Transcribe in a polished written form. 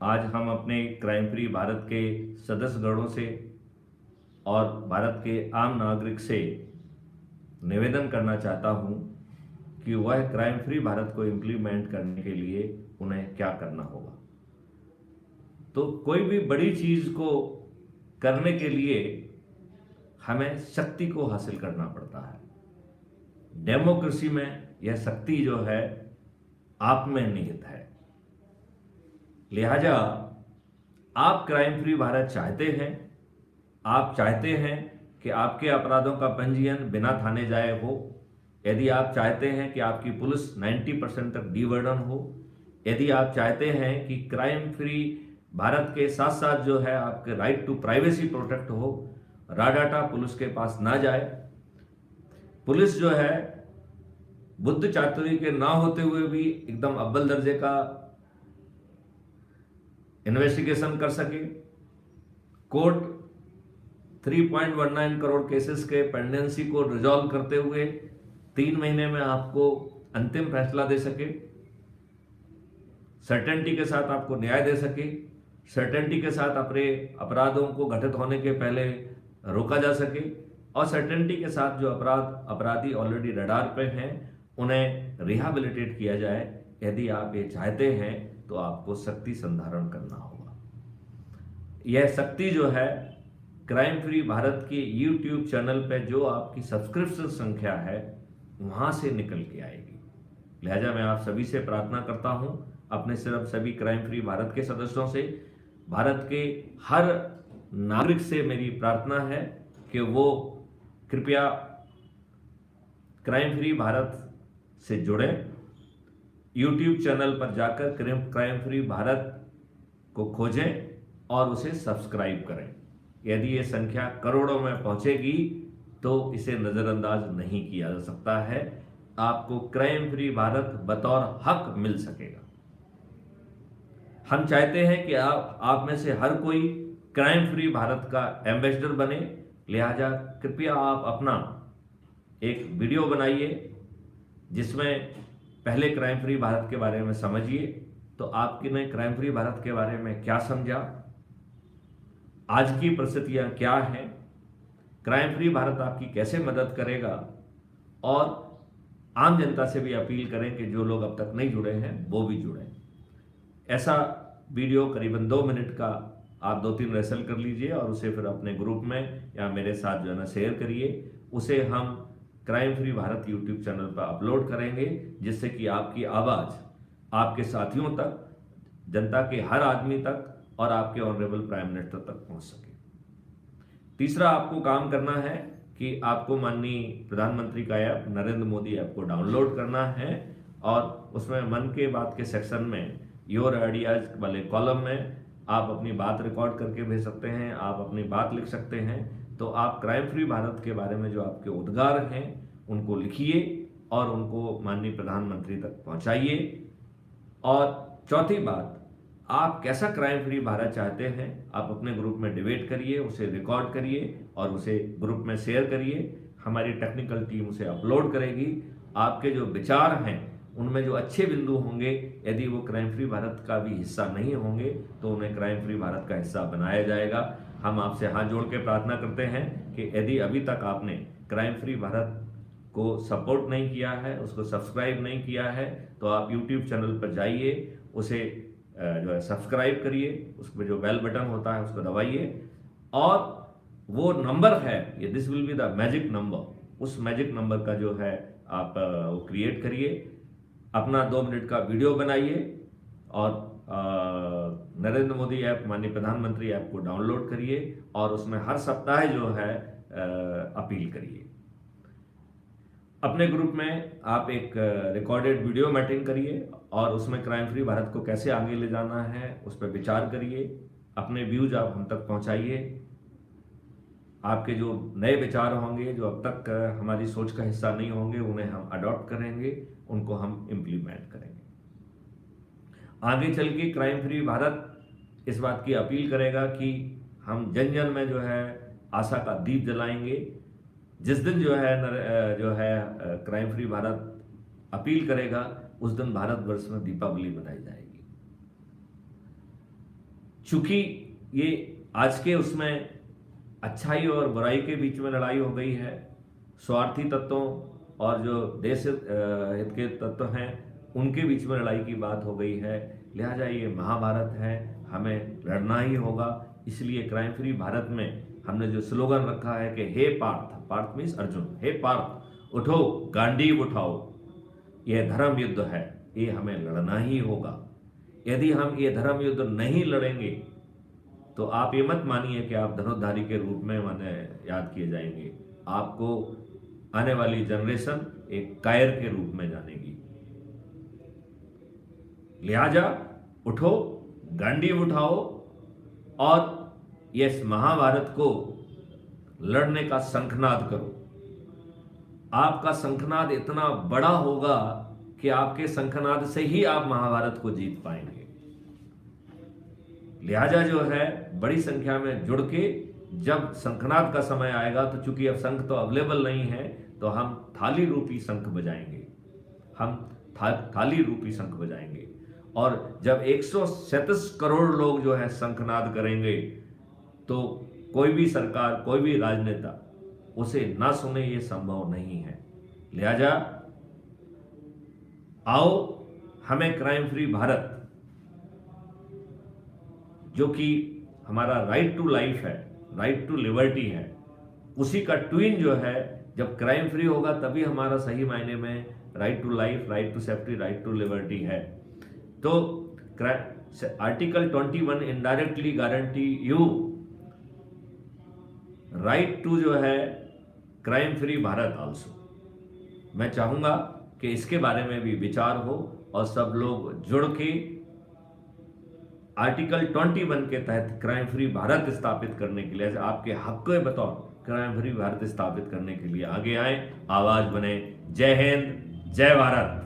आज हम अपने क्राइम फ्री भारत के सदस्यगणों से और भारत के आम नागरिक से निवेदन करना चाहता हूं कि वह क्राइम फ्री भारत को इम्प्लीमेंट करने के लिए उन्हें क्या करना होगा। तो कोई भी बड़ी चीज को करने के लिए हमें शक्ति को हासिल करना पड़ता है। डेमोक्रेसी में यह शक्ति जो है आप में निहित है। लिहाजा आप क्राइम फ्री भारत चाहते हैं, आप चाहते हैं कि आपके अपराधों का पंजीयन बिना थाने जाए हो, यदि आप चाहते हैं कि आपकी पुलिस 90% तक डीवर्डन हो, यदि आप चाहते हैं कि क्राइम फ्री भारत के साथ साथ जो है आपके राइट टू प्राइवेसी प्रोटेक्ट हो, रॉ डाटा पुलिस के पास ना जाए, पुलिस जो है बुद्ध चातुरी के ना होते हुए भी एकदम अव्वल दर्जे का इन्वेस्टिगेशन कर सके, कोर्ट 3.19 करोड़ केसेस के पेंडेंसी को रिजॉल्व करते हुए 3 महीने में आपको अंतिम फैसला दे सके, सर्टेनिटी के साथ आपको न्याय दे सके, सर्टेनिटी के साथ अपने अपराधों को घटित होने के पहले रोका जा सके, और सर्टेनिटी के साथ जो अपराधी ऑलरेडी रडार पे हैं उन्हें रिहैबिलिटेट किया जाए। यदि आप ये चाहते हैं तो आपको शक्ति संधारण करना होगा। यह शक्ति जो है क्राइम फ्री भारत के यूट्यूब चैनल पे जो आपकी सब्सक्रिप्शन संख्या है वहां से निकल के आएगी। लिहाजा मैं आप सभी से प्रार्थना करता हूं, अपने सिर्फ सभी क्राइम फ्री भारत के सदस्यों से, भारत के हर नागरिक से मेरी प्रार्थना है कि वो कृपया क्राइम फ्री भारत से जुड़े, यूट्यूब चैनल पर जाकर क्राइम फ्री भारत को खोजें और उसे सब्सक्राइब करें। यदि ये संख्या करोड़ों में पहुंचेगी तो इसे नजरअंदाज नहीं किया जा सकता है। आपको क्राइम फ्री भारत बतौर हक मिल सकेगा। हम चाहते हैं कि आप में से हर कोई क्राइम फ्री भारत का एम्बेसडर बने। लिहाजा कृपया आप अपना एक वीडियो बनाइए जिसमें पहले क्राइम फ्री भारत के बारे में समझिए, तो आपकी ने क्राइम फ्री भारत के बारे में क्या समझा, आज की परिस्थितियां क्या हैं, क्राइम फ्री भारत आपकी कैसे मदद करेगा, और आम जनता से भी अपील करें कि जो लोग अब तक नहीं जुड़े हैं वो भी जुड़ें। ऐसा वीडियो करीबन 2 मिनट का आप 2-3 रिहर्सल कर लीजिए और उसे फिर अपने ग्रुप में या मेरे साथ जो है ना शेयर करिए। उसे हम crime free Bharat YouTube channel पर अपलोड करेंगे, जिससे कि आपकी आवाज़ आपके साथियों तक, जनता के हर आदमी तक और आपके ऑनरेबल प्राइम मिनिस्टर तक पहुंच सके। तीसरा आपको काम करना है कि आपको माननीय प्रधानमंत्री का ऐप नरेंद्र मोदी ऐप को डाउनलोड करना है, और उसमें मन के बात के सेक्शन में योर आइडियाज वाले कॉलम में आप अपनी बात रिकॉर्ड करके भेज सकते हैं, आप अपनी बात लिख सकते हैं। तो आप क्राइम फ्री भारत के बारे में जो आपके उद्गार हैं उनको लिखिए और उनको माननीय प्रधानमंत्री तक पहुंचाइए। और चौथी बात, आप कैसा क्राइम फ्री भारत चाहते हैं आप अपने ग्रुप में डिबेट करिए, उसे रिकॉर्ड करिए और उसे ग्रुप में शेयर करिए। हमारी टेक्निकल टीम उसे अपलोड करेगी। आपके जो विचार हैं उनमें जो अच्छे बिंदु होंगे, यदि वो क्राइम फ्री भारत का भी हिस्सा नहीं होंगे तो उन्हें क्राइम फ्री भारत का हिस्सा बनाया जाएगा। हम आपसे हाथ जोड़ के प्रार्थना करते हैं कि यदि अभी तक आपने क्राइम फ्री भारत को सपोर्ट नहीं किया है, उसको सब्सक्राइब नहीं किया है, तो आप यूट्यूब चैनल पर जाइए, उसे जो है सब्सक्राइब करिए, उस पर जो बेल बटन होता है उसको दबाइए, और वो नंबर है, ये this will be the magic number, उस मैजिक नंबर का जो है आप वो क्रिएट करिए, अपना 2 मिनट का वीडियो बनाइए और नरेंद्र मोदी ऐप माननीय प्रधानमंत्री ऐप को डाउनलोड करिए और उसमें हर सप्ताह जो है अपील करिए। अपने ग्रुप में आप एक रिकॉर्डेड वीडियो मेंटेन करिए और उसमें क्राइम फ्री भारत को कैसे आगे ले जाना है उस पर विचार करिए। अपने व्यूज आप हम तक पहुंचाइए। आपके जो नए विचार होंगे, जो अब तक हमारी सोच का हिस्सा नहीं होंगे, उन्हें हम अडॉप्ट करेंगे, उनको हम इम्प्लीमेंट करेंगे। आगे चल के क्राइम फ्री भारत इस बात की अपील करेगा कि हम जन जन में जो है आशा का दीप जलाएंगे। जिस दिन जो है क्राइम फ्री भारत अपील करेगा उस दिन भारतवर्ष में दीपावली मनाई जाएगी। चूंकि ये आज के उसमें अच्छाई और बुराई के बीच में लड़ाई हो गई है, स्वार्थी तत्वों और जो देश हित के तत्व हैं उनके बीच में लड़ाई की बात हो गई है। लिहाजा ये महाभारत है, हमें लड़ना ही होगा। इसलिए क्राइम फ्री भारत में हमने जो स्लोगन रखा है कि हे पार्थ, पार्थ मीन्स अर्जुन, हे पार्थ उठो गांडीव उठाओ, यह धर्म युद्ध है, ये हमें लड़ना ही होगा। यदि हम ये धर्म युद्ध नहीं लड़ेंगे तो आप ये मत मानिए कि आप धनुर्धारी के रूप में माने याद किए जाएंगे। आपको आने वाली जनरेशन एक कायर के रूप में जानेगी। लिहाजा उठो गांडीव उठाओ और इस महाभारत को लड़ने का शंखनाद करो। आपका शंखनाद इतना बड़ा होगा कि आपके शंखनाद से ही आप महाभारत को जीत पाएंगे। लिहाजा जो है बड़ी संख्या में जुड़ के जब शंखनाद का समय आएगा, तो चूंकि अब शंख तो अवेलेबल नहीं है, तो हम थाली रूपी शंख बजाएंगे, हम थाली रूपी शंख बजाएंगे। और जब 137 करोड़ लोग जो है शंखनाद करेंगे तो कोई भी सरकार, कोई भी राजनेता उसे ना सुने, ये संभव नहीं है। लिहाजा आओ हमें क्राइम फ्री भारत, जो कि हमारा राइट टू लाइफ है, राइट टू लिबर्टी है, उसी का ट्विन जो है, जब क्राइम फ्री होगा तभी हमारा सही मायने में right to life, right to safety, right to liberty है। तो article 21 indirectly guarantee you right to जो है क्राइम फ्री भारत आल्सो। मैं चाहूंगा कि इसके बारे में भी विचार हो और सब लोग जुड़ के आर्टिकल 21 के तहत क्राइम फ्री भारत स्थापित करने के लिए, आपके हक के बतौर क्राइम फ्री भारत स्थापित करने के लिए आगे आए, आवाज बने। जय हिंद, जय भारत।